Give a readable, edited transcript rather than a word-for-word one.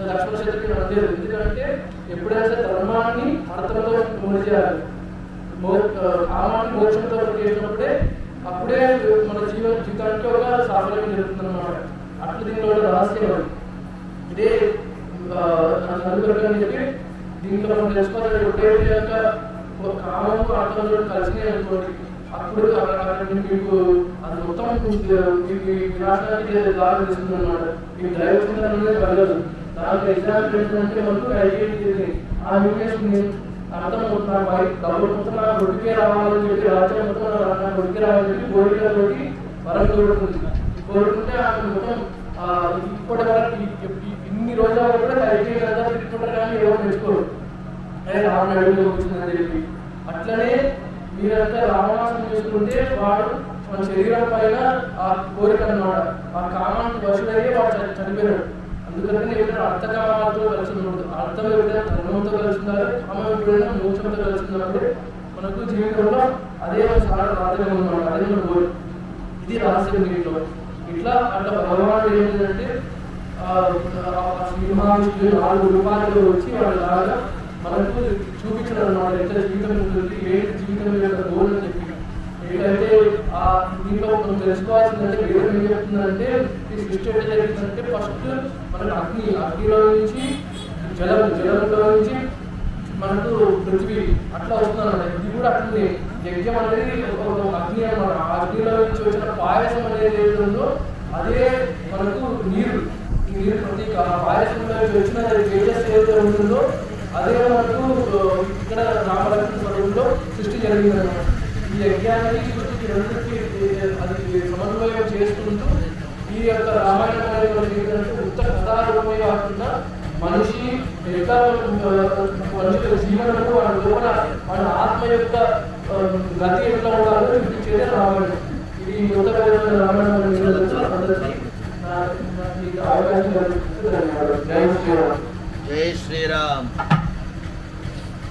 లక్ష్మణ శత్రుకి అనలేదు. ఎందుకంటే ఎప్పుడైతే ధర్మాన్ని అర్థంతో పూర్తి చేయాలి, కామాన్ని మోక్షంతో చేసినప్పుడే అప్పుడే మన జీవితానికి ఒక సాఫల్యం జరుగుతుంది అన్నమాట. అట్లా దీనిలో రహస్యం అది. ఇదే అని చెప్పి దీంట్లో మనం తెలుసుకోవాలి. ఎప్పుడైతే కామము అర్థంతో కలిసినాయి అనుకోండి, అప్పుడు మీకు అది మొత్తం మీకు వినాశానికి దారి తీస్తుంది అన్నమాట. మీకు దైవచింతన అనేది కలగదు. దానికి ఎగ్జాంపుల్ ఏంటంటే మనకు ఐఐటి ఆ యూనివర్సిటీ అర్థం అవుతున్నా డబ్బులు మొత్తం నా కొడుకే రావాలని చెప్పి రాజ్యం మొత్తం నా కొడుకే రావాలని చెప్పి కోరికలతోటి వరం కోరుకుంటుంది. కోరుకుంటే ఆమె మొత్తం ఇప్పటి వరకు ఇన్ని రోజుల వరకు కూడా ఐఐటి అంతా తిరుగుతుంటారు కానీ ఎవరు నేర్చుకోరు, అదే రావణ అడుగులో వచ్చిందని చెప్పి. అట్లనే మీరంతా రావణాసం చేసుకుంటే వాడు మన శరీరం పైన ఆ కోరిక అన్నమాట, ఆ కామానికి వశుడయ్యే వాడు చనిపోయినాడు. అందుకని ఎప్పుడైనా అర్థకామాలతో కలిసి ఉండదు. అర్థం ఎప్పుడైనా ధర్మంతో కలిసి ఉండాలి, కామం ఎప్పుడైనా మోక్షంతో కలిసి ఉన్నప్పుడు మనకు జీవితంలో అదే చాలా రాజ్యం ఉన్నమాట, అదే మన గోల్. ఇది రహస్యం దీంట్లో. ఇట్లా అట్లా భగవానుడు ఏంటంటే సింహావిష్ణుడు 4 రూపాయలు వచ్చి వాళ్ళ లాగా మనకు చూపించడం అన్నమాట. ఎంత జీవితం ఉంటుంది, ఏంటి జీవితం యొక్క గోల్ అని చెప్పి. ఏంటంటే దీంట్లో మనం తెలుసుకోవాల్సిందంటే వేదం ఏం చెప్తుందంటే ఈ సృష్టి ఎట్లా జరిగిందంటే ఫస్ట్ మనకు అగ్నిలో నుంచి జలంలో నుంచి మనకు పృథ్వీ అట్లా వస్తుందన్నమాట. ఇది కూడా అట్లనే యజ్ఞం అనేది ఒక అగ్ని అన్నమాట. ఆ అగ్నిలో నుంచి వచ్చిన పాయసం అనేది ఏది ఉందో అదే మనకు నీరు. ఈ నీరు ప్రతీక. ఆ పాయసంలో వచ్చిన తేజస్సు ఏదైతే ఉంటుందో అదే మనకు ఇక్కడ రామలక్ష్మణ స్వరూపంలో సృష్టి జరిగిందన్నమాట. ఈ యజ్ఞానికి సృష్టికి రెండింటికి అది సమన్వయం చేసుకుంటూ ఈ యొక్క రామాయణం అనేది మనకి ఏంటంటే ఉత్త కథారూపమే కాకుండా మనిషి యొక్క మనుషుల జీవనము వాడి లోపల మన ఆత్మ యొక్క గతి ఎట్లా ఉండాలో చూపించేదే రామాయణం. ఇది మొత్తం రామాయణం అవకాశం. జై శ్రీరామ్. జై శ్రీరామ్.